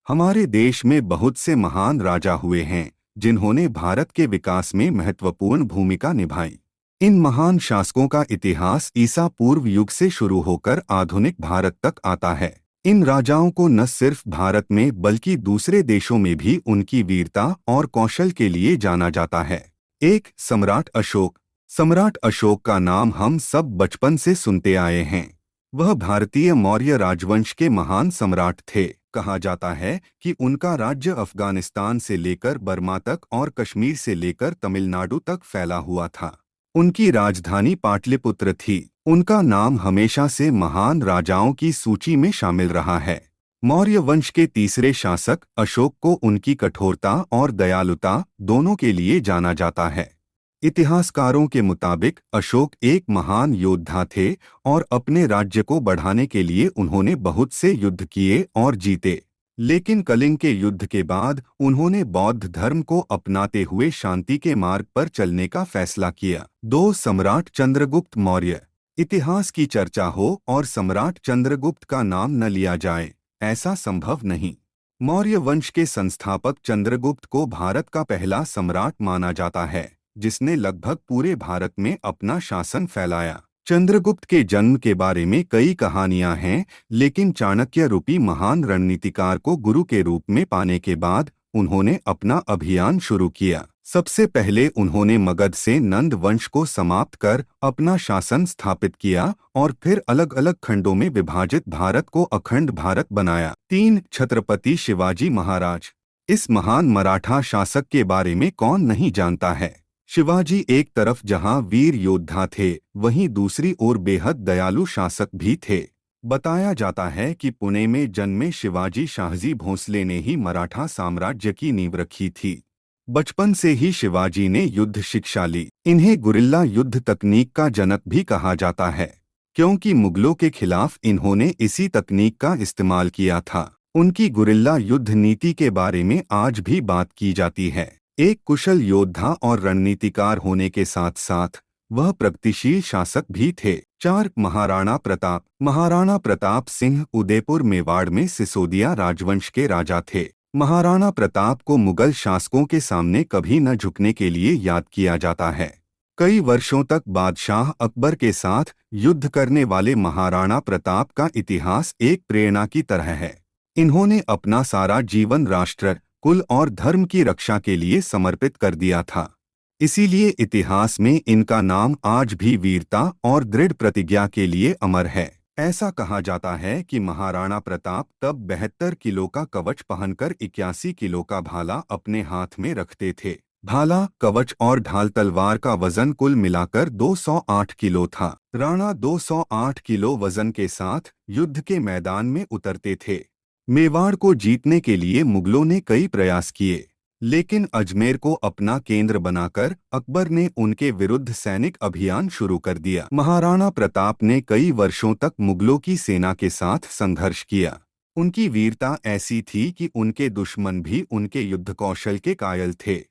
हमारे देश में बहुत से महान राजा हुए हैं जिन्होंने भारत के विकास में महत्वपूर्ण भूमिका निभाई। इन महान शासकों का इतिहास ईसा पूर्व युग से शुरू होकर आधुनिक भारत तक आता है। इन राजाओं को न सिर्फ भारत में बल्कि दूसरे देशों में भी उनकी वीरता और कौशल के लिए जाना जाता है। एक, सम्राट अशोक। सम्राट अशोक का नाम हम सब बचपन से सुनते आए हैं। वह भारतीय मौर्य राजवंश के महान सम्राट थे। कहा जाता है कि उनका राज्य अफगानिस्तान से लेकर बर्मा तक और कश्मीर से लेकर तमिलनाडु तक फैला हुआ था। उनकी राजधानी पाटलिपुत्र थी। उनका नाम हमेशा से महान राजाओं की सूची में शामिल रहा है। मौर्य वंश के तीसरे शासक अशोक को उनकी कठोरता और दयालुता दोनों के लिए जाना जाता है। इतिहासकारों के मुताबिक अशोक एक महान योद्धा थे और अपने राज्य को बढ़ाने के लिए उन्होंने बहुत से युद्ध किए और जीते। लेकिन कलिंग के युद्ध के बाद उन्होंने बौद्ध धर्म को अपनाते हुए शांति के मार्ग पर चलने का फैसला किया। दो, सम्राट चंद्रगुप्त मौर्य। इतिहास की चर्चा हो और सम्राट चंद्रगुप्त का नाम न लिया जाए, ऐसा संभव नहीं। मौर्य वंश के संस्थापक चंद्रगुप्त को भारत का पहला सम्राट माना जाता है, जिसने लगभग पूरे भारत में अपना शासन फैलाया। चंद्रगुप्त के जन्म के बारे में कई कहानियां हैं, लेकिन चाणक्य रूपी महान रणनीतिकार को गुरु के रूप में पाने के बाद उन्होंने अपना अभियान शुरू किया। सबसे पहले उन्होंने मगध से नंद वंश को समाप्त कर अपना शासन स्थापित किया और फिर अलग अलग खंडों में विभाजित भारत को अखंड भारत बनाया। तीन, छत्रपति शिवाजी महाराज। इस महान मराठा शासक के बारे में कौन नहीं जानता है। शिवाजी एक तरफ जहां वीर योद्धा थे, वहीं दूसरी ओर बेहद दयालु शासक भी थे। बताया जाता है कि पुणे में जन्मे शिवाजी शाहजी भोंसले ने ही मराठा साम्राज्य की नींव रखी थी। बचपन से ही शिवाजी ने युद्ध शिक्षा ली। इन्हें गुरिल्ला युद्ध तकनीक का जनक भी कहा जाता है, क्योंकि मुगलों के खिलाफ इन्होंने इसी तकनीक का इस्तेमाल किया था। उनकी गुरिल्ला युद्ध नीति के बारे में आज भी बात की जाती है। एक कुशल योद्धा और रणनीतिकार होने के साथ साथ वह प्रगतिशील शासक भी थे। चार, महाराणा प्रताप। महाराणा प्रताप सिंह उदयपुर मेवाड़ में सिसोदिया राजवंश के राजा थे। महाराणा प्रताप को मुगल शासकों के सामने कभी न झुकने के लिए याद किया जाता है। कई वर्षों तक बादशाह अकबर के साथ युद्ध करने वाले महाराणा प्रताप का इतिहास एक प्रेरणा की तरह है। इन्होंने अपना सारा जीवन राष्ट्र, कुल और धर्म की रक्षा के लिए समर्पित कर दिया था। इसीलिए इतिहास में इनका नाम आज भी वीरता और दृढ़ प्रतिज्ञा के लिए अमर है। ऐसा कहा जाता है कि महाराणा प्रताप तब 72 किलो का कवच पहनकर 81 किलो का भाला अपने हाथ में रखते थे। भाला, कवच और ढाल तलवार का वजन कुल मिलाकर 208 किलो था। राणा 208 किलो वजन के साथ युद्ध के मैदान में उतरते थे। मेवाड़ को जीतने के लिए मुगलों ने कई प्रयास किए, लेकिन अजमेर को अपना केंद्र बनाकर अकबर ने उनके विरुद्ध सैनिक अभियान शुरू कर दिया। महाराणा प्रताप ने कई वर्षों तक मुगलों की सेना के साथ संघर्ष किया। उनकी वीरता ऐसी थी कि उनके दुश्मन भी उनके युद्ध कौशल के कायल थे।